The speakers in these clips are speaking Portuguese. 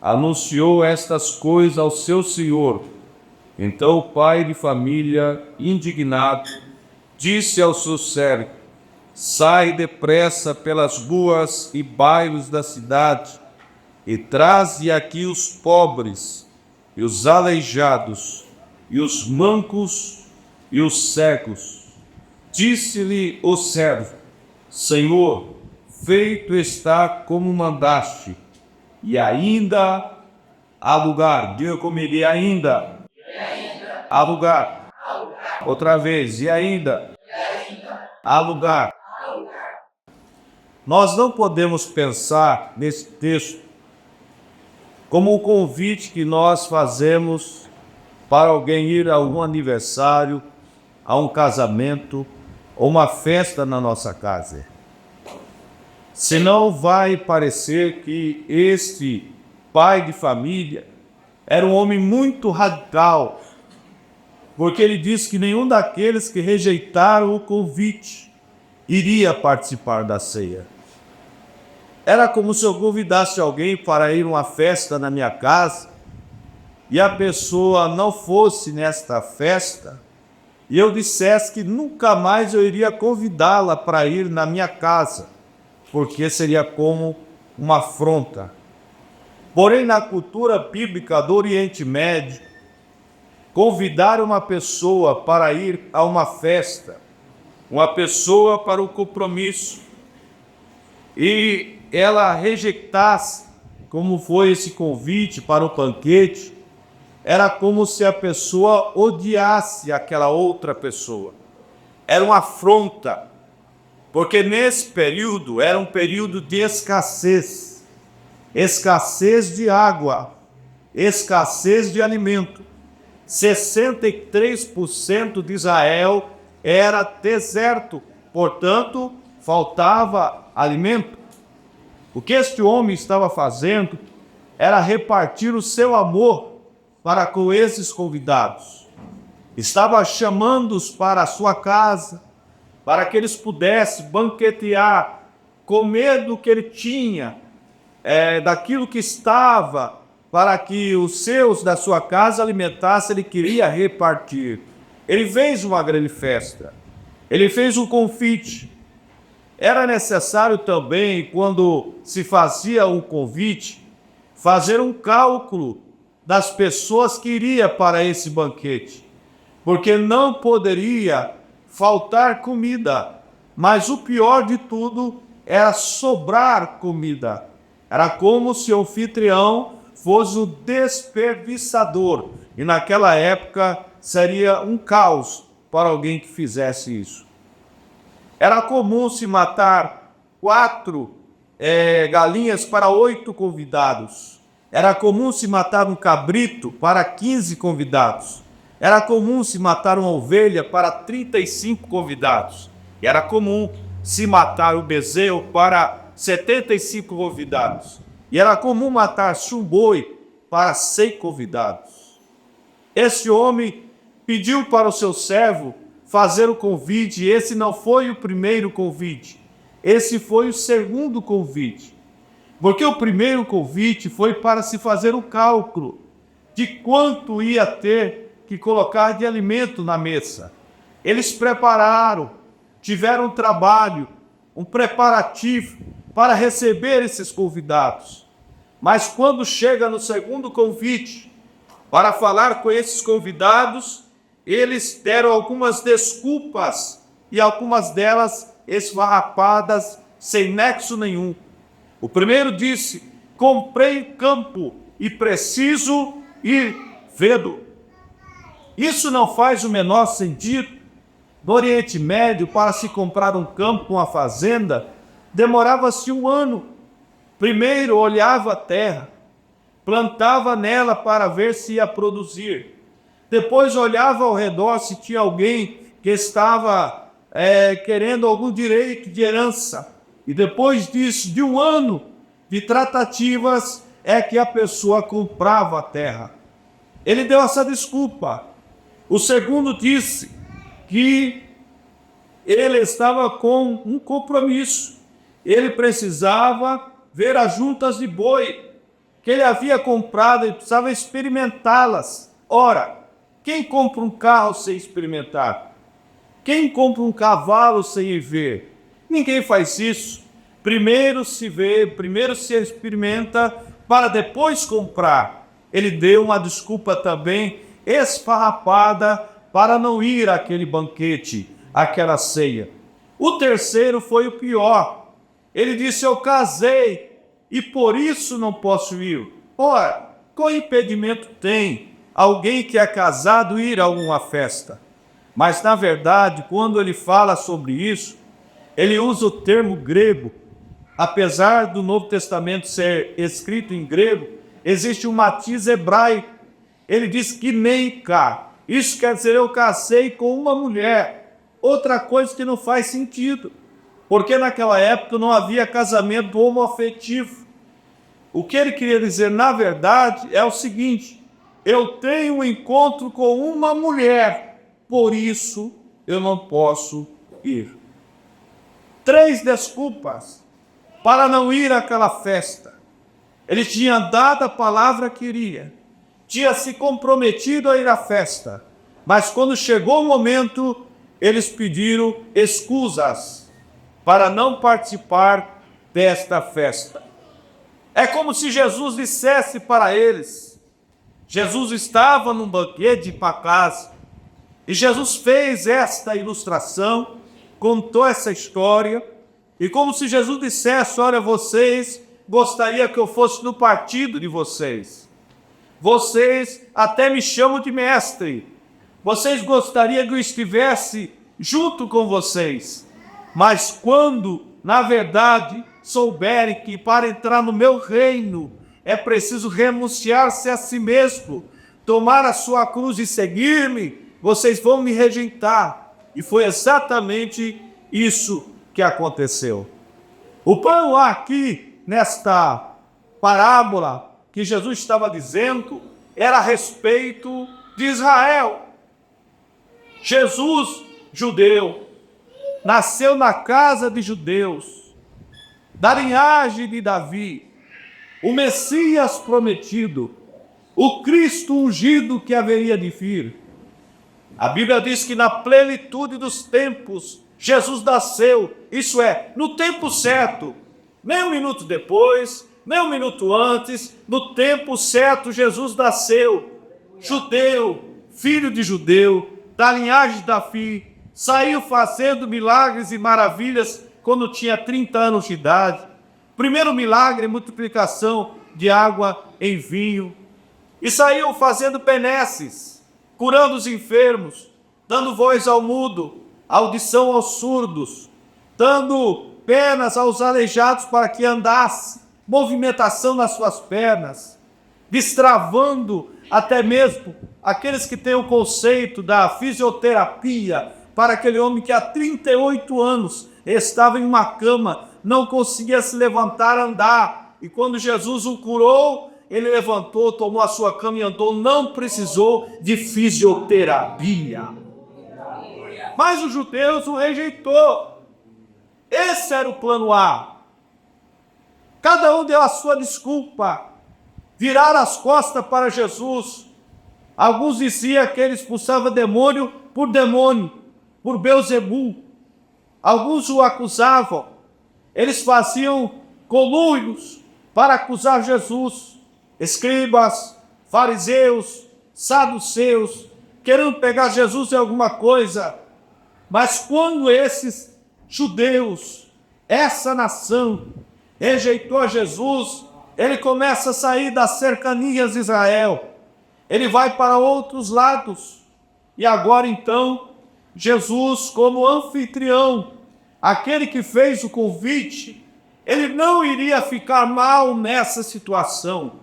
anunciou estas coisas ao seu senhor. Então o pai de família, indignado, disse ao seu servo: sai depressa pelas ruas e bairros da cidade e traze aqui os pobres e os aleijados e os mancos e os cegos. Disse-lhe o servo: Senhor, feito está como mandaste, e ainda há lugar. Diga comigo, e ainda há lugar. Outra vez, e ainda há lugar. Nós não podemos pensar nesse texto como um convite que nós fazemos para alguém ir a um aniversário, a um casamento ou uma festa na nossa casa. Senão vai parecer que este pai de família era um homem muito radical, porque ele disse que nenhum daqueles que rejeitaram o convite iria participar da ceia. Era como se eu convidasse alguém para ir a uma festa na minha casa e a pessoa não fosse nesta festa e eu dissesse que nunca mais eu iria convidá-la para ir na minha casa, porque seria como uma afronta. Porém, na cultura bíblica do Oriente Médio, convidar uma pessoa para ir a uma festa, uma pessoa para o compromisso, e ela rejeitasse, como foi esse convite para o banquete, era como se a pessoa odiasse aquela outra pessoa. Era uma afronta, porque nesse período era um período de escassez, escassez de água, escassez de alimento. 63% de Israel era deserto, portanto, faltava alimento. O que este homem estava fazendo era repartir o seu amor para com esses convidados. Estava chamando-os para a sua casa, para que eles pudessem banquetear, comer do que ele tinha, daquilo que estava, para que os seus da sua casa alimentassem. Ele queria repartir. Ele fez uma grande festa, ele fez um convite. Era necessário também, quando se fazia um convite, fazer um cálculo das pessoas que iriam para esse banquete, porque não poderia faltar comida, mas o pior de tudo era sobrar comida. Era como se o anfitrião fosse o desperdiçador, e naquela época seria um caos para alguém que fizesse isso. Era comum se matar 4 galinhas para 8 convidados. Era comum se matar um cabrito para 15 convidados. Era comum se matar uma ovelha para 35 convidados. E era comum se matar o bezerro para 75 convidados. E era comum matar-se um boi para 100 convidados. Esse homem pediu para o seu servo fazer o convite, e esse não foi o primeiro convite, esse foi o segundo convite. Porque o primeiro convite foi para se fazer um cálculo de quanto ia ter que colocar de alimento na mesa. Eles prepararam, tiveram um trabalho, um preparativo para receber esses convidados. Mas quando chega no segundo convite, para falar com esses convidados, eles deram algumas desculpas, e algumas delas esfarrapadas, sem nexo nenhum. O primeiro disse: comprei campo e preciso ir vê-lo. Isso não faz o menor sentido. No Oriente Médio, para se comprar um campo, uma fazenda, demorava-se 1 ano. Primeiro olhava a terra, plantava nela para ver se ia produzir. Depois olhava ao redor se tinha alguém que estava querendo algum direito de herança. E depois disso, de 1 ano de tratativas, é que a pessoa comprava a terra. Ele deu essa desculpa. O segundo disse que ele estava com um compromisso. Ele precisava ver as juntas de boi. que ele havia comprado, ele precisava experimentá-las. Ora, quem compra um carro sem experimentar? Quem compra um cavalo sem ir ver? Ninguém faz isso. Primeiro se vê, primeiro se experimenta, para depois comprar. Ele deu uma desculpa também esfarrapada para não ir àquele banquete, àquela ceia. O terceiro foi o pior. Ele disse: eu casei e por isso não posso ir. Ora, qual impedimento tem alguém que é casado ir a uma festa? Mas, na verdade, quando ele fala sobre isso, ele usa o termo grego. Apesar do Novo Testamento ser escrito em grego, existe um matiz hebraico. Ele diz que nem cá. Isso quer dizer, eu casei com uma mulher. Outra coisa que não faz sentido, porque naquela época não havia casamento homoafetivo. O que ele queria dizer, na verdade, é o seguinte: eu tenho um encontro com uma mulher, por isso eu não posso ir. 3 desculpas para não ir àquela festa. Ele tinha dado a palavra que iria, tinha se comprometido a ir à festa, mas quando chegou o momento, eles pediram escusas para não participar desta festa. É como se Jesus dissesse para eles, Jesus estava num banquete para casa, e Jesus fez esta ilustração, contou essa história, e como se Jesus dissesse: olha, vocês gostariam que eu fosse no partido de vocês. Vocês até me chamam de mestre. Vocês gostariam que eu estivesse junto com vocês. Mas quando, na verdade, souberem que para entrar no meu reino é preciso renunciar-se a si mesmo, tomar a sua cruz e seguir-me, vocês vão me rejeitar. E foi exatamente isso que aconteceu. O plano aqui, nesta parábola que Jesus estava dizendo, era a respeito de Israel. Jesus, judeu, nasceu na casa de judeus, da linhagem de Davi, o Messias prometido, o Cristo ungido que haveria de vir. A Bíblia diz que na plenitude dos tempos, Jesus nasceu, isso é, no tempo certo, nem um minuto depois, nem um minuto antes, no tempo certo Jesus nasceu, judeu, filho de judeu, da linhagem de Davi, saiu fazendo milagres e maravilhas quando tinha 30 anos de idade. Primeiro milagre, multiplicação de água em vinho, e saiu fazendo benesses, curando os enfermos, dando voz ao mudo, audição aos surdos, dando pernas aos aleijados para que andasse, movimentação nas suas pernas, destravando até mesmo aqueles que têm o conceito da fisioterapia para aquele homem que há 38 anos estava em uma cama, não conseguia se levantar, andar, e quando Jesus o curou, ele levantou, tomou a sua cama e andou, não precisou de fisioterapia. Mas os judeus o rejeitou. Esse era o plano A. Cada um deu a sua desculpa. Viraram as costas para Jesus. Alguns diziam que ele expulsava demônio, por Belzebu. Alguns o acusavam. Eles faziam conluios para acusar Jesus. Escribas, fariseus, saduceus, querendo pegar Jesus em alguma coisa. Mas quando esses judeus, essa nação, rejeitou a Jesus, ele começa a sair das cercanias de Israel. Ele vai para outros lados. E agora então, Jesus, como anfitrião, aquele que fez o convite, ele não iria ficar mal nessa situação.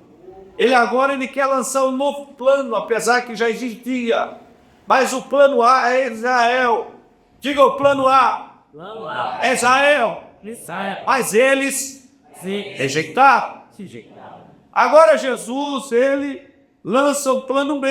Ele quer lançar um novo plano, apesar que já existia. Mas o plano A é Israel. Diga o plano A. Plano A. É Israel. Mas eles Se rejeitaram. rejeitaram. Agora Jesus, ele lança o plano B.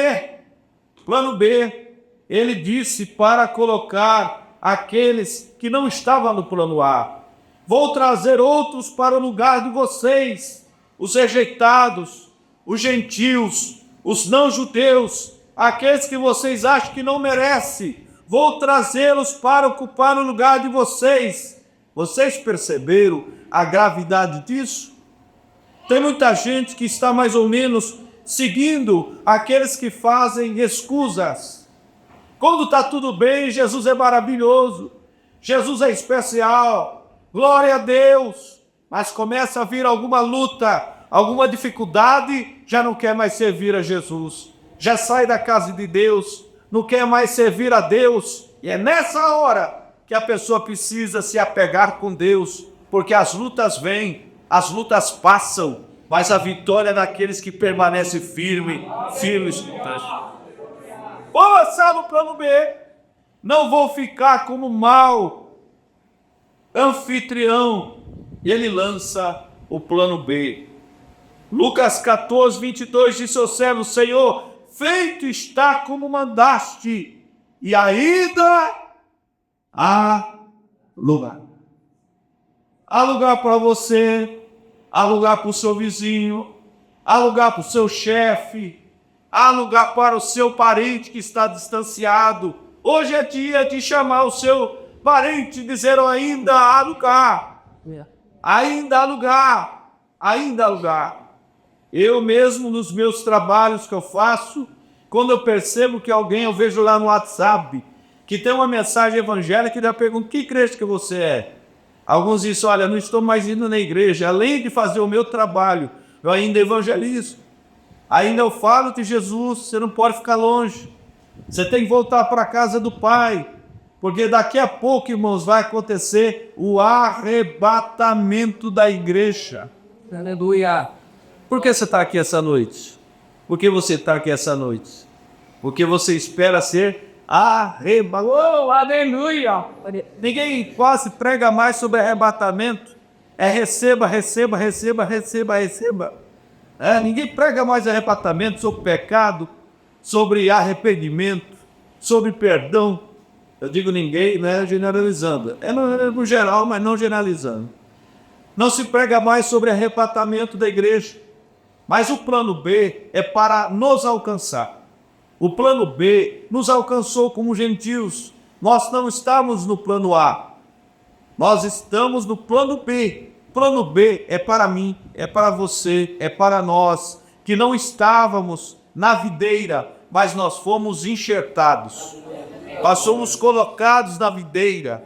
Plano B, ele disse para colocar aqueles que não estavam no plano A. Vou trazer outros para o lugar de vocês, os rejeitados, os gentios, os não-judeus, aqueles que vocês acham que não merecem, vou trazê-los para ocupar o lugar de vocês. Vocês perceberam a gravidade disso? Tem muita gente que está mais ou menos seguindo aqueles que fazem escusas. Quando está tudo bem, Jesus é maravilhoso, Jesus é especial, glória a Deus. Mas começa a vir alguma luta, alguma dificuldade, já não quer mais servir a Jesus. Já sai da casa de Deus, não quer mais servir a Deus. E é nessa hora que a pessoa precisa se apegar com Deus, porque as lutas vêm, as lutas passam, mas a vitória é daqueles que permanecem firmes. Vou lançar no plano B, não vou ficar como mau anfitrião. E ele lança o plano B. Lucas 14, 22 diz ao servo: Senhor, feito está como mandaste, e ainda há lugar. Há lugar para você, há lugar para o seu vizinho, há lugar para o seu chefe, há lugar para o seu parente que está distanciado. Hoje é dia de chamar o seu parente e dizer: ainda há lugar, ainda há lugar, ainda há lugar. Eu mesmo, nos meus trabalhos que eu faço, quando eu percebo que alguém, eu vejo lá no WhatsApp, que tem uma mensagem evangélica, e já pergunto: que igreja que você é? Alguns dizem: olha, não estou mais indo na igreja, além de fazer o meu trabalho, eu ainda evangelizo, ainda eu falo de Jesus. Você não pode ficar longe, você tem que voltar para a casa do Pai, porque daqui a pouco, irmãos, vai acontecer o arrebatamento da igreja. Aleluia! Por que você está aqui essa noite? Por que você está aqui essa noite? Porque você espera ser arrebatado. Oh, aleluia! Ninguém quase prega mais sobre arrebatamento. É receba, receba, receba, receba, receba. Ninguém prega mais arrebatamento sobre pecado, sobre arrependimento, sobre perdão. Eu digo ninguém, né, generalizando. É no geral, mas não generalizando. Não se prega mais sobre arrebatamento da igreja. Mas o plano B é para nos alcançar. O plano B nos alcançou como gentios. Nós não estamos no plano A. Nós estamos no plano B. Plano B é para mim, é para você, é para nós, que não estávamos na videira, mas nós fomos enxertados. Nós somos colocados na videira.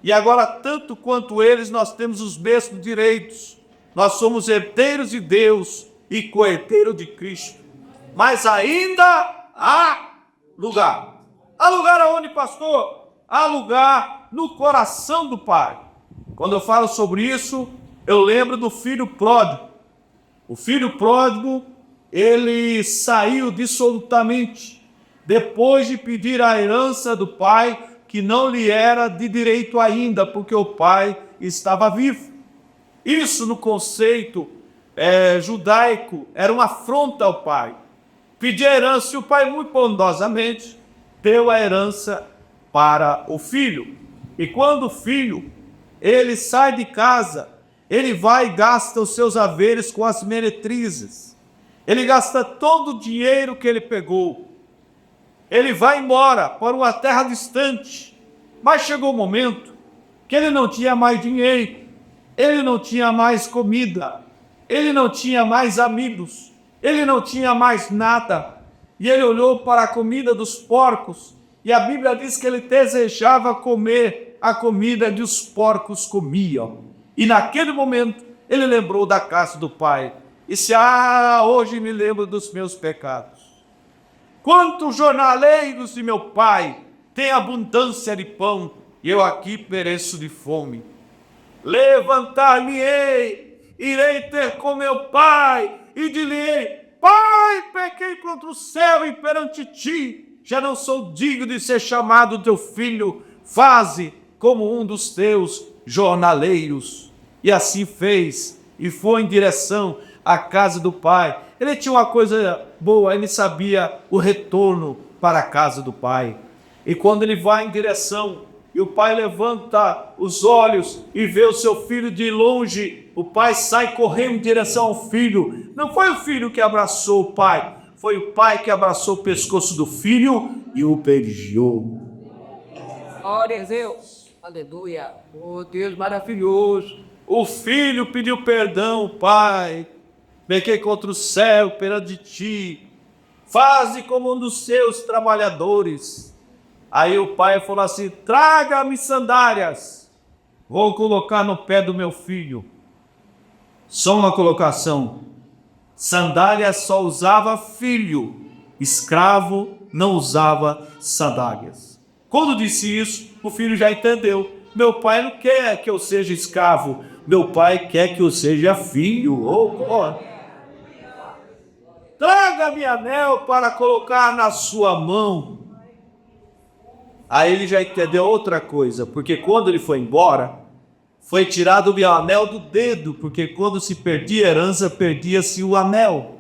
E agora, tanto quanto eles, nós temos os mesmos direitos. Nós somos herdeiros de Deus e co-herdeiro de Cristo. Mas ainda há lugar. Há lugar aonde, pastor? Há lugar no coração do Pai. Quando eu falo sobre isso, eu lembro do filho pródigo. O filho pródigo, ele saiu dissolutamente, depois de pedir a herança do pai, que não lhe era de direito ainda, porque o pai estava vivo. Isso, no conceito judaico, era uma afronta ao pai. Pedir a herança, e o pai muito bondosamente deu a herança para o filho. E quando o filho, ele sai de casa, ele vai e gasta os seus haveres com as meretrizes. Ele gasta todo o dinheiro que ele pegou. Ele vai embora para uma terra distante. Mas chegou o momento que ele não tinha mais dinheiro, ele não tinha mais comida, ele não tinha mais amigos, ele não tinha mais nada. E ele olhou para a comida dos porcos, e a Bíblia diz que ele desejava comer a comida que os porcos comiam. E naquele momento ele lembrou da casa do pai. E disse: hoje me lembro dos meus pecados. Quantos jornaleiros de meu pai têm abundância de pão, e eu aqui pereço de fome. Levantar-me-ei, irei ter com meu pai, e dir-lhe: Pai, pequei contra o céu e perante ti, já não sou digno de ser chamado teu filho, faze como um dos teus jornaleiros. E assim fez, e foi em direção à casa do pai. Ele tinha uma coisa boa, ele sabia o retorno para a casa do pai. E quando ele vai em direção, e o pai levanta os olhos e vê o seu filho de longe. O pai sai correndo em direção ao filho. Não foi o filho que abraçou o pai, foi o pai que abraçou o pescoço do filho e o beijou. Glória a Deus. Aleluia. Oh, Deus maravilhoso. O filho pediu perdão, pai. Pequei contra o céu perante ti. Faze como um dos seus trabalhadores. Aí o pai falou assim: traga-me sandálias. Vou colocar no pé do meu filho. Só uma colocação. Sandálias só usava filho. Escravo não usava sandálias. Quando disse isso, o filho já entendeu. Meu pai não quer que eu seja escravo. Meu pai quer que eu seja filho. Traga-me anel para colocar na sua mão. Aí ele já entendeu outra coisa, porque quando ele foi embora, foi tirado o anel do dedo, porque quando se perdia a herança, perdia-se o anel.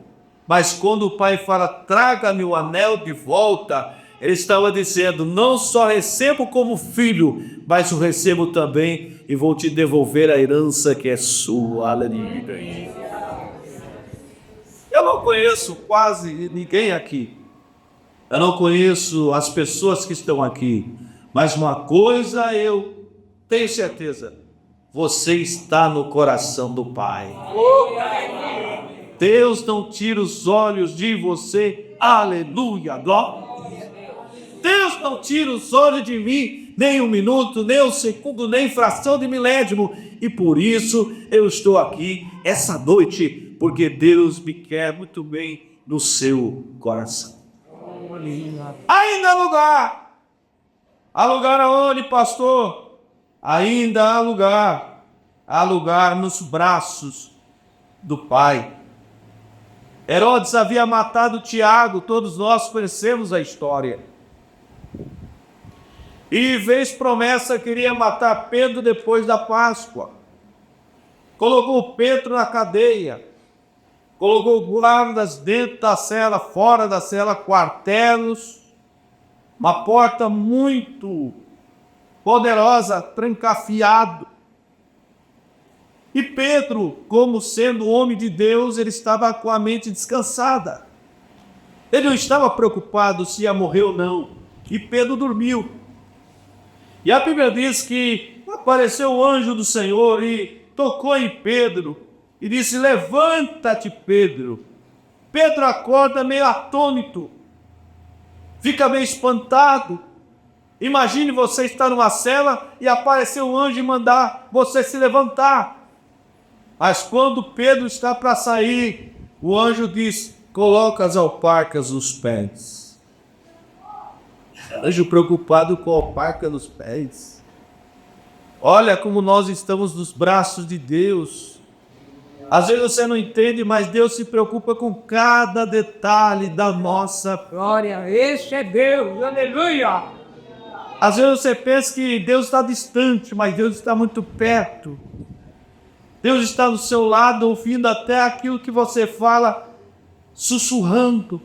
Mas quando o pai fala, traga-me o anel de volta, ele estava dizendo, não só recebo como filho, mas o recebo também e vou te devolver a herança que é sua. Aleluia. Eu não conheço quase ninguém aqui. Eu não conheço as pessoas que estão aqui. Mas uma coisa eu tenho certeza. Você está no coração do Pai. Deus não tira os olhos de você. Aleluia. Deus não tira os olhos de mim, nem um minuto, nem um segundo, nem fração de milésimo. E por isso eu estou aqui essa noite, porque Deus me quer muito bem no seu coração. Ainda há lugar. Há lugar aonde, pastor? Ainda há lugar. Há lugar nos braços do Pai. Herodes havia matado Tiago, todos nós conhecemos a história. E fez promessa, queria matar Pedro depois da Páscoa. Colocou Pedro na cadeia. Colocou guardas dentro da cela, fora da cela, quartelos. Uma porta muito poderosa, trancafiado. E Pedro, como sendo homem de Deus, ele estava com a mente descansada. Ele não estava preocupado se ia morrer ou não. E Pedro dormiu. E a Bíblia diz que apareceu o anjo do Senhor e tocou em Pedro e disse, levanta-te, Pedro. Pedro acorda meio atônito, fica meio espantado. Imagine você estar numa cela e aparecer um anjo e mandar você se levantar. Mas quando Pedro está para sair, o anjo diz, coloca as alparcas nos pés. Anjo preocupado com a alparca nos pés. Olha como nós estamos nos braços de Deus. Às vezes você não entende, mas Deus se preocupa com cada detalhe da nossa. Glória, esse é Deus, aleluia. Às vezes você pensa que Deus está distante, mas Deus está muito perto. Deus está do seu lado, ouvindo até aquilo que você fala, sussurrando.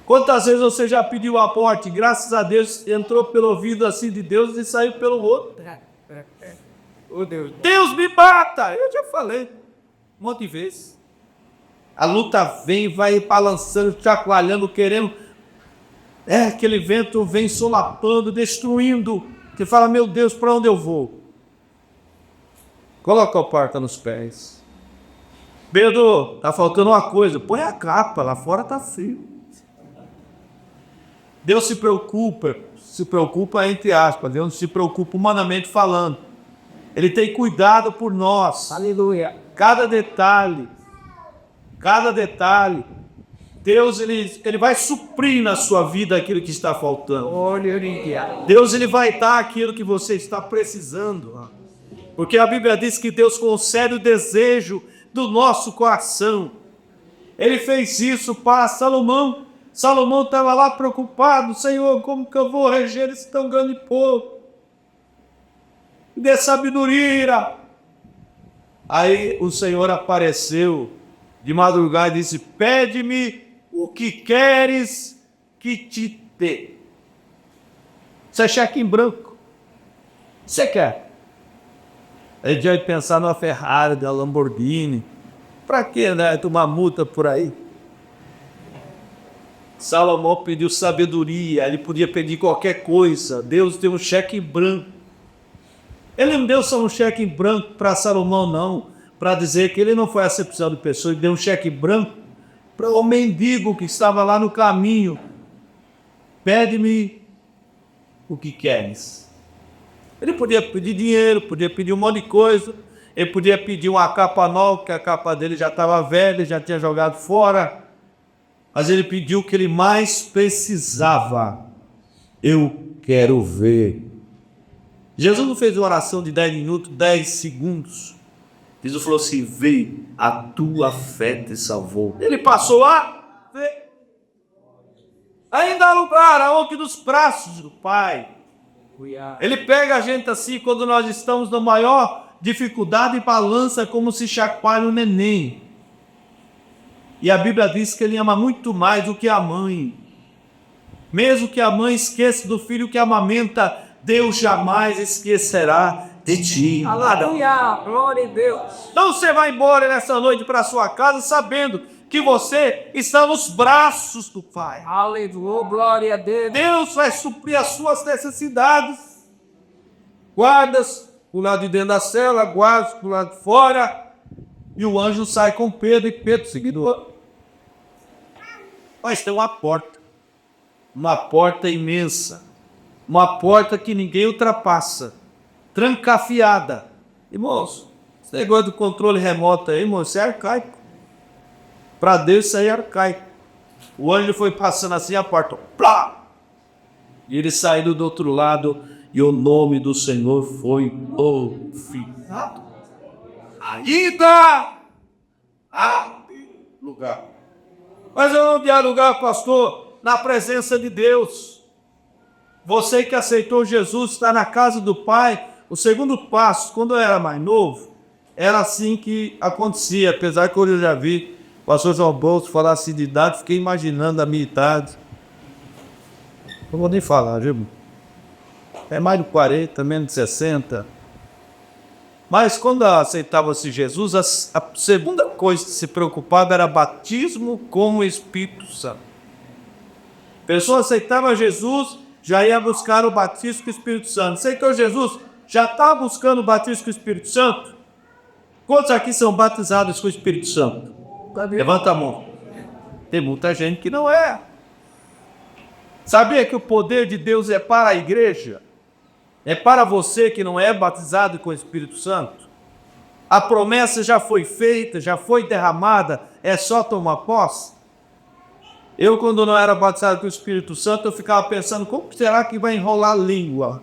Quantas vezes você já pediu a morte? Graças a Deus, entrou pelo ouvido assim de Deus e saiu pelo outro. Oh, Deus. Deus me mata! Eu já falei um monte de vezes. A luta vem, vai balançando, chacoalhando, querendo. Aquele vento vem solapando, destruindo. Você fala, meu Deus, para onde eu vou? Coloca a porta nos pés. Pedro, tá faltando uma coisa. Põe a capa, lá fora tá frio. Deus se preocupa entre aspas, Deus se preocupa humanamente falando. Ele tem cuidado por nós. Aleluia. Cada detalhe. Deus, ele vai suprir na sua vida aquilo que está faltando. Deus, ele vai dar aquilo que você está precisando. Porque a Bíblia diz que Deus concede o desejo do nosso coração. Ele fez isso para Salomão. Salomão estava lá preocupado, Senhor, como que eu vou reger esse tão grande povo? Me dê sabedoria. Aí o Senhor apareceu de madrugada e disse, pede-me o que queres que te dê. Isso é cheque em branco. Você quer? A gente vai pensar numa Ferrari, numa Lamborghini. Para quê, né? Tomar multa por aí. Salomão pediu sabedoria, ele podia pedir qualquer coisa. Deus deu um cheque em branco. Ele não deu só um cheque em branco para Salomão, não, para dizer que ele não foi acepção de pessoa, ele deu um cheque em branco para o mendigo que estava lá no caminho. Pede-me o que queres. Ele podia pedir dinheiro, podia pedir um monte de coisa, ele podia pedir uma capa nova, porque a capa dele já estava velha, já tinha jogado fora. Mas ele pediu o que ele mais precisava. Eu quero ver. Jesus não fez uma oração de 10 minutos, 10 segundos. Jesus falou assim: vê, a tua fé te salvou. Ele passou a ver. Ainda há lugar aonde dos braços do Pai. Ele pega a gente assim quando nós estamos na maior dificuldade e balança como se chacoalha um neném. E a Bíblia diz que ele ama muito mais do que a mãe. Mesmo que a mãe esqueça do filho que amamenta, Deus jamais esquecerá de ti. Aleluia, glória a Deus. Então você vai embora nessa noite para sua casa sabendo que você está nos braços do Pai. Aleluia, glória a Deus. Deus vai suprir as suas necessidades. Guardas do lado de dentro da cela, guardas do lado de fora. E o anjo sai com Pedro e Pedro seguindo. Mas tem uma porta imensa, uma porta que ninguém ultrapassa, trancafiada. Irmãos, esse negócio do controle remoto aí, irmão, isso é arcaico. Para Deus isso aí é arcaico. O anjo foi passando assim a porta, plá! E ele saiu do outro lado e o nome do Senhor foi glorificado. Ainda há lugar. Mas onde há lugar, pastor? Na presença de Deus. Você que aceitou Jesus está na casa do Pai. O segundo passo, quando eu era mais novo, era assim que acontecia. Apesar que hoje eu já vi o pastor João Bolso falar assim de idade, fiquei imaginando a minha idade. Não vou nem falar, viu? É mais de 40, menos de 60. Mas quando aceitava-se Jesus, a segunda coisa que se preocupava era batismo com o Espírito Santo. A pessoa aceitava Jesus, já ia buscar o batismo com o Espírito Santo. Aceitou Jesus, já está buscando o batismo com o Espírito Santo? Quantos aqui são batizados com o Espírito Santo? Levanta a mão. Tem muita gente que não é. Sabia que o poder de Deus é para a igreja? É para você que não é batizado com o Espírito Santo? A promessa já foi feita, já foi derramada, é só tomar posse? Eu, quando não era batizado com o Espírito Santo, eu ficava pensando, como será que vai enrolar a língua?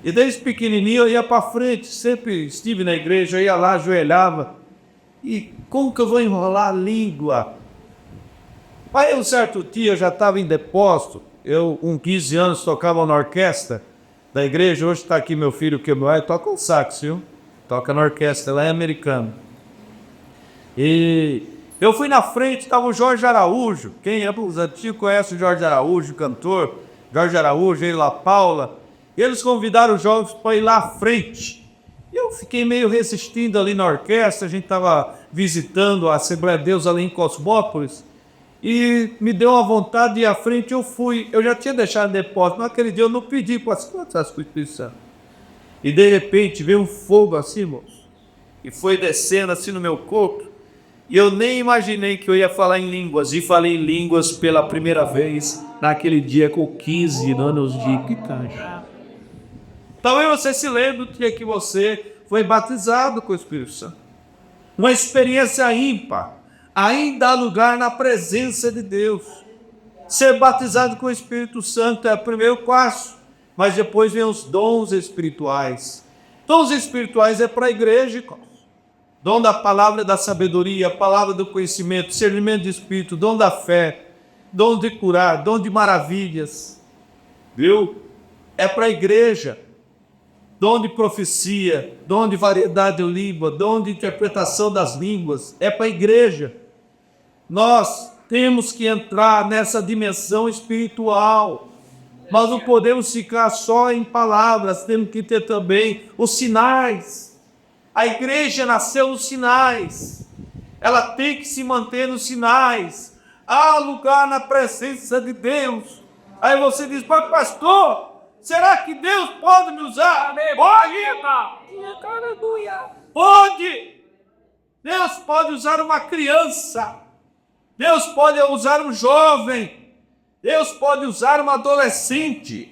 E desde pequenininho eu ia para frente, sempre estive na igreja, eu ia lá, ajoelhava. E como que eu vou enrolar a língua? Aí um certo dia eu já estava em depósito, eu com 15 anos tocava na orquestra da igreja. Hoje está aqui meu filho que toca um sax, viu? Toca na orquestra, lá é americano. E eu fui na frente, estava o Jorge Araújo. Quem é os antigos conhece o Jorge Araújo, cantor. Jorge Araújo, ele lá, Paula. E eles convidaram os jovens para ir lá à frente. E eu fiquei meio resistindo ali na orquestra. A gente estava visitando a Assembleia de Deus ali em Cosmópolis. E me deu uma vontade de ir à frente, eu fui. Eu já tinha deixado depósito, mas naquele dia eu não pedi para as quantas com o Espírito Santo. E de repente veio um fogo assim, irmãos, e foi descendo assim no meu corpo. E eu nem imaginei que eu ia falar em línguas. E falei em línguas pela primeira vez naquele dia com 15 anos de idade. Talvez você se lembre do dia que você foi batizado com o Espírito Santo. Uma experiência ímpar. Ainda há lugar na presença de Deus. Ser batizado com o Espírito Santo é o primeiro passo, mas depois vem os dons espirituais. Dons espirituais é para a igreja. Dom da palavra da sabedoria, palavra do conhecimento, discernimento de espírito, dom da fé, dom de curar, dom de maravilhas. Viu? É para a igreja. Dom de profecia, dom de variedade de língua, dom de interpretação das línguas, é para a igreja. Nós temos que entrar nessa dimensão espiritual. Nós não podemos ficar só em palavras, temos que ter também os sinais. A igreja nasceu nos sinais. Ela tem que se manter nos sinais. Há lugar na presença de Deus. Aí você diz, pastor, será que Deus pode me usar? Pode! Deus pode usar uma criança. Deus pode usar um jovem. Deus pode usar um adolescente.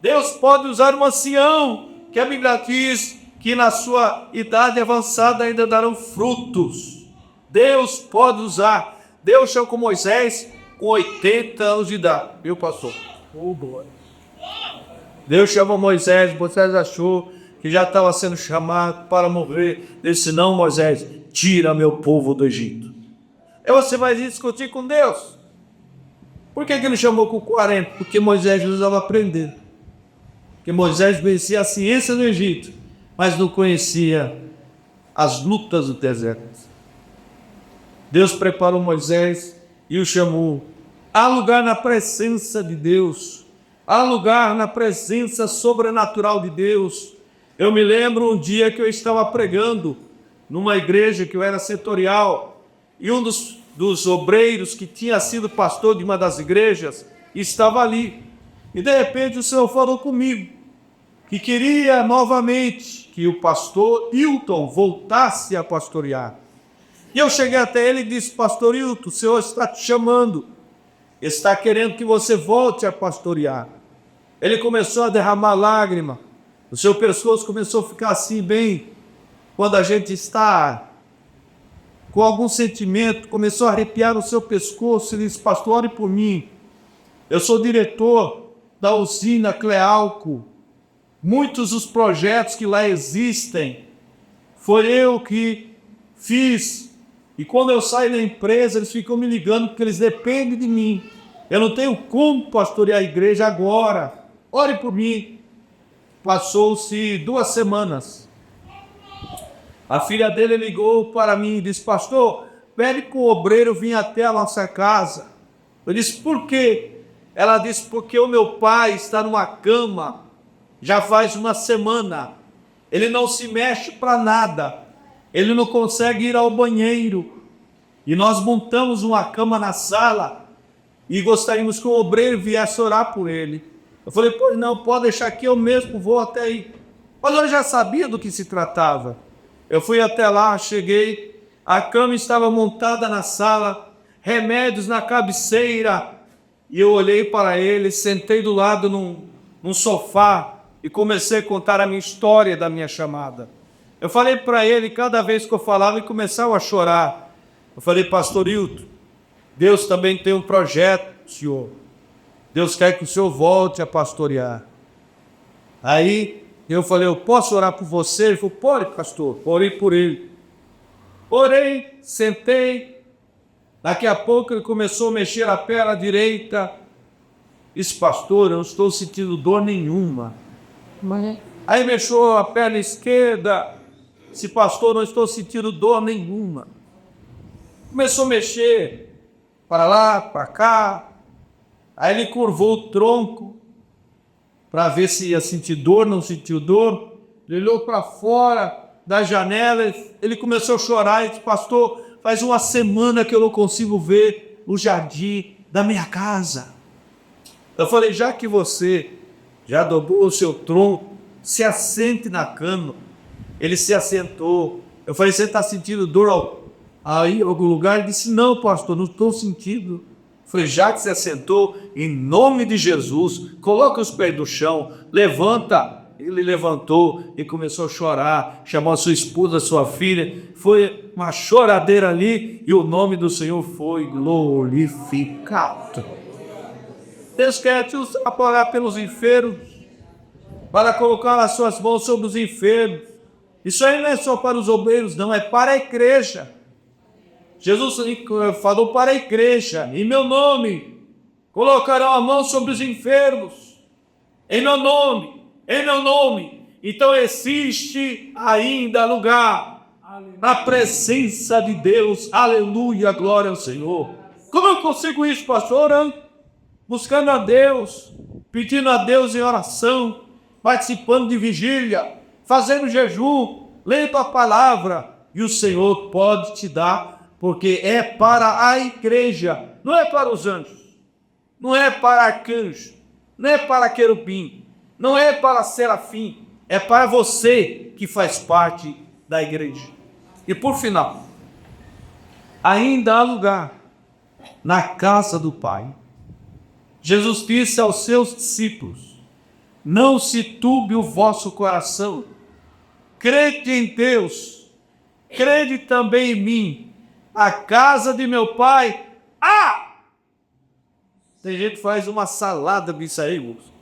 Deus pode usar um ancião, que a Bíblia diz que na sua idade avançada ainda darão frutos. Deus pode usar. Deus chamou Moisés com 80 anos de idade. Viu, pastor? Deus chamou Moisés achou que já estava sendo chamado para morrer. Ele disse, não, Moisés, tira meu povo do Egito. E você vai discutir com Deus. Por que ele chamou com 40? Porque Moisés precisava aprender. Porque Moisés conhecia a ciência do Egito, mas não conhecia as lutas do deserto. Deus preparou Moisés e o chamou. Há lugar na presença de Deus. Há lugar na presença sobrenatural de Deus. Eu me lembro um dia que eu estava pregando numa igreja que eu era setorial, e um dos obreiros que tinha sido pastor de uma das igrejas estava ali. E de repente o Senhor falou comigo que queria novamente que o pastor Hilton voltasse a pastorear. E eu cheguei até ele e disse, pastor Hilton, o Senhor está te chamando, está querendo que você volte a pastorear. Ele começou a derramar lágrima, o seu pescoço começou a ficar assim bem, quando a gente está com algum sentimento, começou a arrepiar o seu pescoço, ele disse, pastor, ore por mim, eu sou diretor da usina Clealco, muitos dos projetos que lá existem, foi eu que fiz, e quando eu saio da empresa, eles ficam me ligando, porque eles dependem de mim, eu não tenho como pastorear a igreja agora, ore por mim. Passou-se 2 semanas, a filha dele ligou para mim e disse, pastor, pede para o obreiro vir até a nossa casa. Eu disse, por quê? Ela disse, porque o meu pai está numa cama, já faz 1 semana, ele não se mexe para nada, ele não consegue ir ao banheiro, e nós montamos uma cama na sala, e gostaríamos que o obreiro viesse orar por ele. Eu falei, pois não, pode deixar que eu mesmo vou até aí. Mas eu já sabia do que se tratava. Eu fui até lá, cheguei, a cama estava montada na sala, remédios na cabeceira, e eu olhei para ele, sentei do lado num sofá e comecei a contar a minha história da minha chamada. Eu falei para ele, cada vez que eu falava, ele começava a chorar. Eu falei, pastor Hilton, Deus também tem um projeto, senhor. Deus quer que o senhor volte a pastorear. Aí eu falei, eu posso orar por você? Ele falou, pode, pastor, orei por ele. Orei, sentei, daqui a pouco ele começou a mexer a perna direita. Disse, pastor, eu não estou sentindo dor nenhuma. Aí mexeu a perna esquerda. Disse, pastor, não estou sentindo dor nenhuma. Começou a mexer para lá, para cá. Aí ele curvou o tronco para ver se ia sentir dor, não sentiu dor. Ele olhou para fora da janela, ele começou a chorar e disse, pastor, faz 1 semana que eu não consigo ver o jardim da minha casa. Eu falei, já que você já dobrou o seu tronco, se assente na cama. Ele se assentou. Eu falei, você está sentindo dor aí em algum lugar? Ele disse, não, pastor, não estou sentindo. Eu falei, já que você assentou, em nome de Jesus, coloca os pés no chão, levanta. Ele levantou e começou a chorar, chamou a sua esposa, a sua filha, foi uma choradeira ali e o nome do Senhor foi glorificado. Deus quer te usar para orar pelos enfermos, para colocar as suas mãos sobre os enfermos. Isso aí não é só para os obreiros, não, é para a igreja. Jesus falou para a igreja, em meu nome, colocarão a mão sobre os enfermos, em meu nome, em meu nome. Então existe ainda lugar na presença de Deus, aleluia, glória ao Senhor. Como eu consigo isso, pastor? Orando, buscando a Deus, pedindo a Deus em oração, participando de vigília, fazendo jejum, lendo a palavra, e o Senhor pode te dar, porque é para a igreja, não é para os anjos, não é para arcanjo, não é para querubim, não é para serafim, é para você que faz parte da igreja. E por final, ainda há lugar na casa do Pai. Jesus disse aos seus discípulos: não se turbe o vosso coração, crede em Deus, crede também em mim. A casa de meu Pai tem gente que faz uma salada disso aí, moço.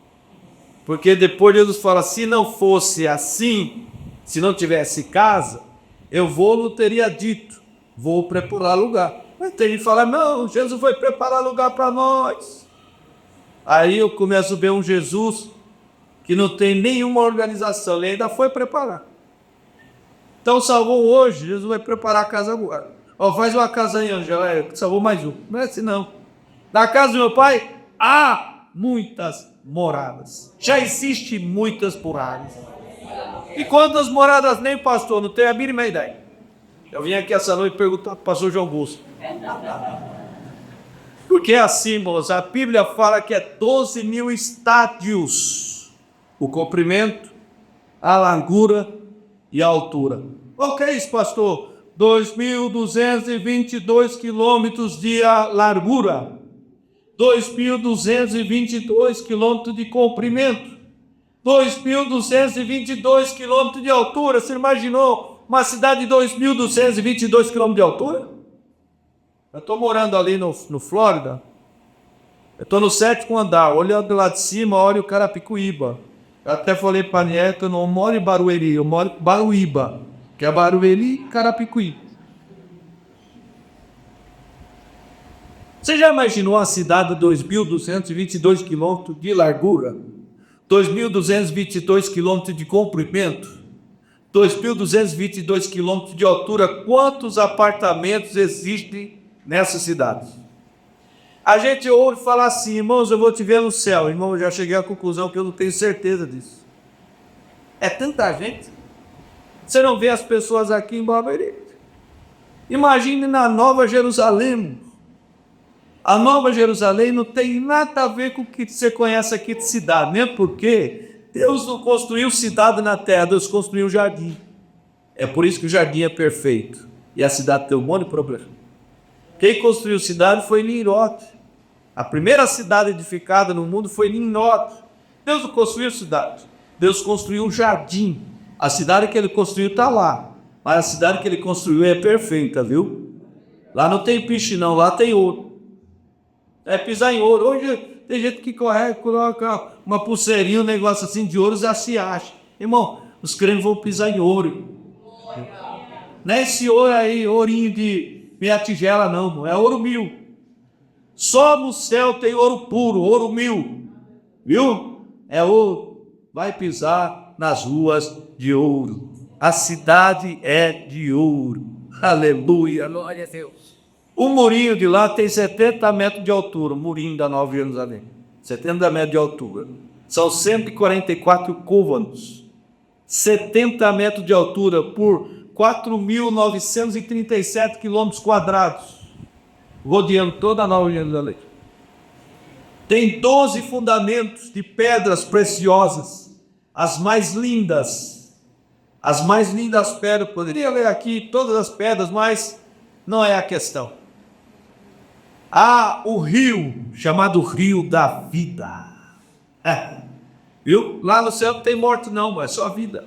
Porque depois Jesus fala, se não fosse assim, se não tivesse casa, eu não teria dito, vou preparar lugar. Mas tem gente que fala, não, Jesus foi preparar lugar para nós. Aí eu começo a ver um Jesus que não tem nenhuma organização, ele ainda foi preparar. Então salvou hoje, Jesus vai preparar a casa agora. Faz uma casa aí, Angel, salvou mais um. Não é assim não. Na casa do meu Pai há muitas moradas. Já existe muitas moradas. E quantas moradas nem, pastor? Não tenho a mínima ideia. Eu vim aqui essa noite perguntar para o pastor João Augusto. Porque é assim, moços, a Bíblia fala que é 12 mil estádios. O comprimento, a largura e a altura. O que é isso, pastor? 2.222 quilômetros de largura. 2.222 quilômetros de comprimento, 2.222 quilômetros de altura. Você imaginou uma cidade de 2.222 quilômetros de altura? Eu estou morando ali no Flórida, eu estou no 7º andar, olhando lá de cima, olho o Carapicuíba. Eu até falei para a Nieta, eu não moro em Barueri, eu moro em Baruíba, que é Barueri e Carapicuíba. Você já imaginou uma cidade de 2.222 quilômetros de largura, 2.222 quilômetros de comprimento, 2.222 quilômetros de altura? Quantos apartamentos existem nessa cidade? A gente ouve falar assim, irmãos, eu vou te ver no céu. Irmão, eu já cheguei à conclusão que eu não tenho certeza disso. É tanta gente. Você não vê as pessoas aqui em Barueri. Imagine na Nova Jerusalém. A Nova Jerusalém não tem nada a ver com o que você conhece aqui de cidade, mesmo porque Deus não construiu cidade na terra, Deus construiu um jardim. É por isso que o jardim é perfeito. E a cidade tem um monte de problema. Quem construiu cidade foi Nimrod. A primeira cidade edificada no mundo foi Nimrod. Deus não construiu cidade, Deus construiu um jardim. A cidade que ele construiu está lá, mas a cidade que ele construiu é perfeita, viu? Lá não tem piche não, lá tem ouro. É pisar em ouro. Hoje tem gente que coloca uma pulseirinha, um negócio assim de ouro, já se acha. Irmão, os crentes vão pisar em ouro. Não é esse ouro aí, ourinho de meia tigela não é ouro 1000. Só no céu tem ouro puro, ouro 1000. Viu? É ouro. Vai pisar nas ruas de ouro. A cidade é de ouro. Aleluia. Glória a Deus. O murinho de lá tem 70 metros de altura, o murinho da Nova Jerusalém. 70 metros de altura. São 144 côvados. 70 metros de altura por 4.937 quilômetros quadrados. Rodeando toda a Nova Jerusalém. Tem 12 fundamentos de pedras preciosas. As mais lindas. As mais lindas pedras. Poderia ler aqui todas as pedras, mas não é a questão. Há o rio, chamado Rio da Vida. Viu? Lá no céu não tem morte não, é só vida.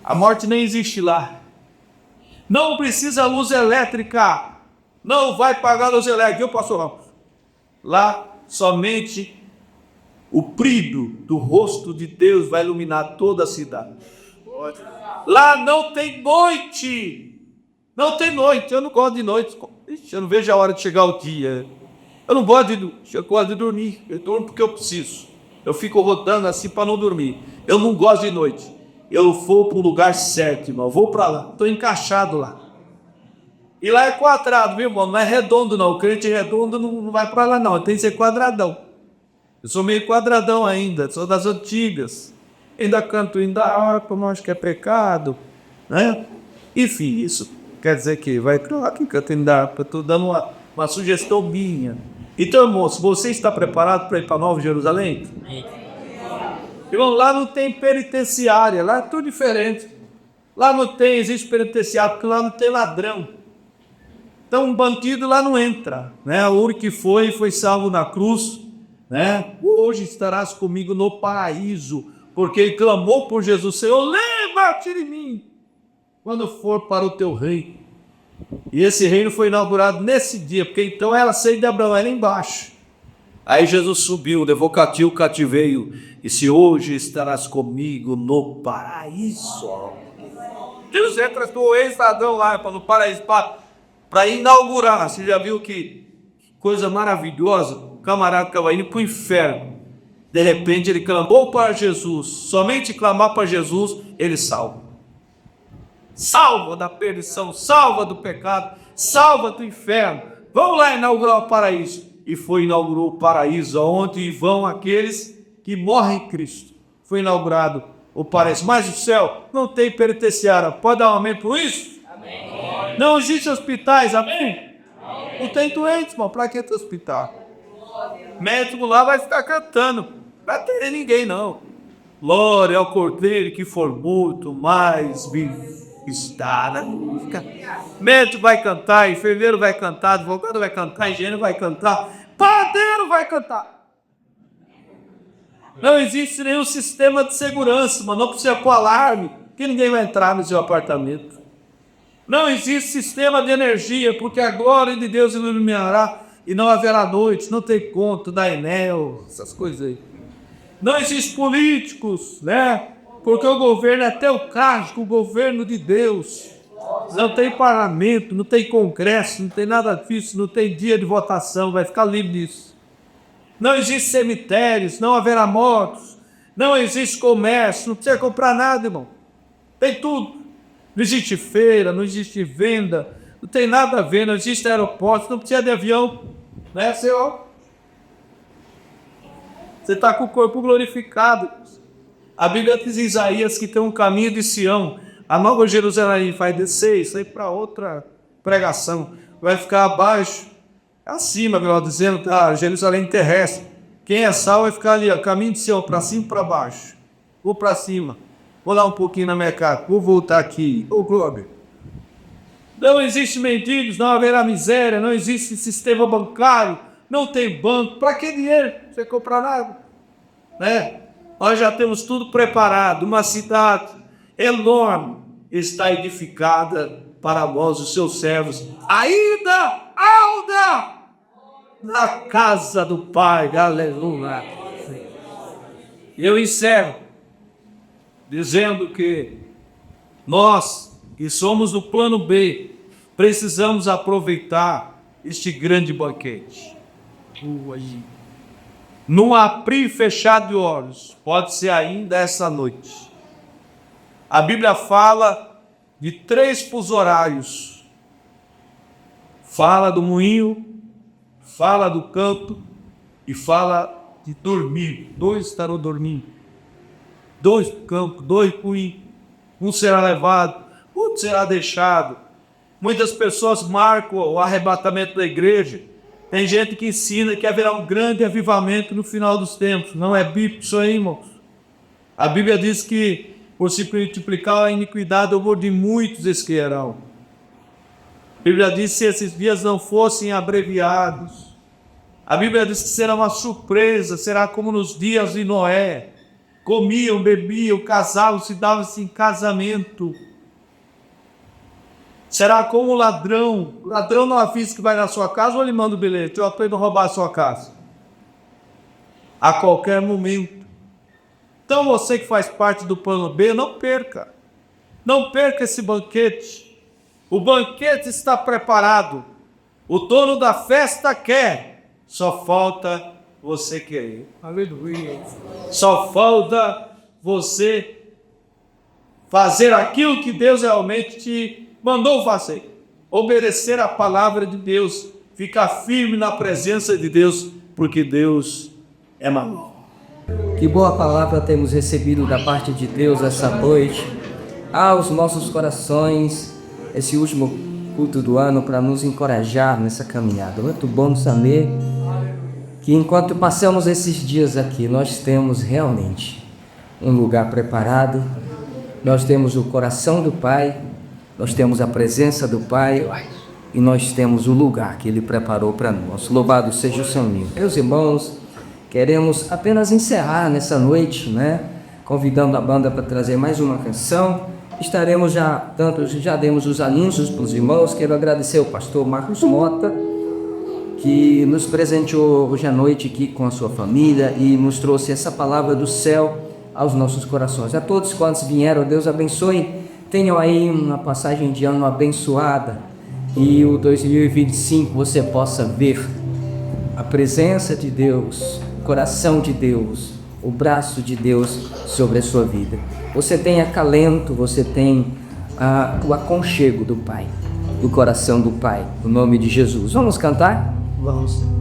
A morte nem existe lá. Não precisa luz elétrica. Não vai pagar luz elétrica, viu, pastor Ramos? Lá somente o brilho do rosto de Deus vai iluminar toda a cidade. Lá não tem noite. Não tem noite, eu não gosto de noite. Ixi, eu não vejo a hora de chegar o dia. Eu não gosto de dormir. Eu durmo porque eu preciso. Eu fico rodando assim para não dormir. Eu não gosto de noite. Eu vou para o lugar certo, irmão. Eu vou para lá. Estou encaixado lá. E lá é quadrado, viu, irmão? Não é redondo, não. O crente redondo não vai para lá, não. Tem que ser quadradão. Eu sou meio quadradão ainda, sou das antigas. Ainda canto ainda harpa, mas acho que é pecado, né? Enfim, isso quer dizer que vai lá que canta ainda harpa. Estou dando uma sugestão minha. Então, moço, você está preparado para ir para Nova Jerusalém? Irmão, lá não tem penitenciária, lá é tudo diferente. Lá não tem, existe penitenciária, porque lá não tem ladrão. Então, um bandido lá não entra, né? O único que foi salvo na cruz, né? Hoje estarás comigo no paraíso, porque ele clamou por Jesus, Senhor, lembra-te de mim, quando for para o teu reino. E esse reino foi inaugurado nesse dia, porque então ela saiu de Abraão, era embaixo. Aí Jesus subiu, levou cativo o cativeiro, e se hoje estarás comigo no paraíso. Jesus entra do ex-ladrão lá para no paraíso, para inaugurar. Você já viu que coisa maravilhosa? O camarada estava indo para o inferno. De repente ele clamou para Jesus. Somente clamar para Jesus, ele salva. Salva da perdição, salva do pecado, salva do inferno. Vamos lá inaugurar o paraíso. E inaugurou o paraíso, onde vão aqueles que morrem em Cristo. Foi inaugurado o paraíso. Mas o céu não tem penitenciária. Pode dar um amém por isso? Amém. Não existe hospitais, amém? Amém. Não tem doentes, irmão. Para que ter hospital? Médico lá vai ficar cantando. Não vai ter ninguém, não. Glória ao Cordeiro que for muito mais vivo está, né? Médico vai cantar, enfermeiro vai cantar, advogado vai cantar, engenheiro vai cantar, padeiro vai cantar. Não existe nenhum sistema de segurança, mas não precisa pôr alarme, que ninguém vai entrar no seu apartamento. Não existe sistema de energia, porque a glória de Deus iluminará e não haverá noite, não tem conto da Enel, essas coisas aí. Não existe políticos, né? Porque o governo é teocrático, o governo de Deus. Não tem parlamento, não tem congresso, não tem nada disso, não tem dia de votação, vai ficar livre disso. Não existe cemitérios, não haverá mortos, não existe comércio, não precisa comprar nada, irmão. Tem tudo. Não existe feira, não existe venda, não tem nada a ver, não existe aeroporto, não precisa de avião, né, Senhor? Você está com o corpo glorificado. A Bíblia diz em Isaías que tem um caminho de Sião. A Nova Jerusalém vai descer, isso aí para outra pregação. Vai ficar abaixo, acima, melhor dizendo, da Jerusalém terrestre. Quem é salvo vai ficar ali, ó, caminho de Sião, para cima e para baixo. Vou para cima. Vou lá um pouquinho na minha casa. Vou voltar aqui. Ô, Glória. Não existe mendigos, não haverá miséria, não existe sistema bancário, não tem banco. Para que dinheiro? Você comprar nada, né? Nós já temos tudo preparado. Uma cidade enorme está edificada para nós, os seus servos. Ainda na casa do Pai. Aleluia. Eu encerro dizendo que nós, que somos do plano B, precisamos aproveitar este grande banquete. Num abrir e fechar de olhos, pode ser ainda essa noite. A Bíblia fala de 3 fusos horários. Fala do moinho, fala do campo e fala de dormir. 2 estarão dormindo. 2 no campo, 2 no moinho. Um será levado, outro será deixado. Muitas pessoas marcam o arrebatamento da igreja. Tem gente que ensina que haverá um grande avivamento no final dos tempos. Não é bíblico isso aí, irmãos. A Bíblia diz que por se multiplicar a iniquidade, o amor de muitos esquecerão. A Bíblia diz que se esses dias não fossem abreviados, a Bíblia diz que será uma surpresa, será como nos dias de Noé. Comiam, bebiam, casavam, se davam-se em casamento. Será como o ladrão. O ladrão não avisa que vai na sua casa ou ele manda o bilhete? Eu aprendo a roubar a sua casa. A qualquer momento. Então você que faz parte do plano B, não perca. Não perca esse banquete. O banquete está preparado. O dono da festa quer. Só falta você querer. Aleluia. Só falta você fazer aquilo que Deus realmente te mandou fazer, obedecer a palavra de Deus, ficar firme na presença de Deus, porque Deus Emanuel. Que boa palavra temos recebido da parte de Deus essa noite aos nossos corações, esse último culto do ano, para nos encorajar nessa caminhada. Muito bom saber que enquanto passamos esses dias aqui, nós temos realmente um lugar preparado, nós temos o coração do Pai, nós temos a presença do Pai e nós temos o lugar que Ele preparou para nós. Louvado seja o seu nome. Meus irmãos, queremos apenas encerrar nessa noite, convidando a banda para trazer mais uma canção. Estaremos já demos os anúncios para os irmãos. Quero agradecer ao pastor Marcos Mota, que nos presenteou hoje à noite aqui com a sua família e nos trouxe essa palavra do céu aos nossos corações. A todos quantos vieram, Deus abençoe. Tenham aí uma passagem de ano abençoada e o 2025 você possa ver a presença de Deus, o coração de Deus, o braço de Deus sobre a sua vida. Você tem acalento, você tem o aconchego do Pai, do coração do Pai, no nome de Jesus. Vamos cantar? Vamos.